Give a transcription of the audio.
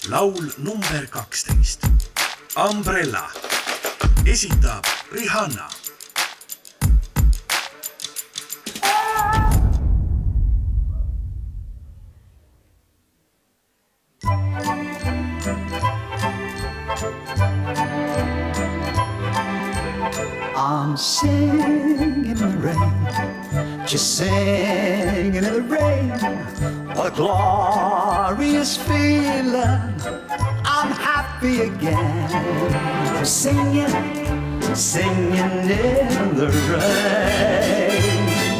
laul number 12. Umbrella esitab Rihanna. I'm singing in the rain, just singing in the rain. What a glorious feeling, I'm happy again. I'm singing, singing in the rain.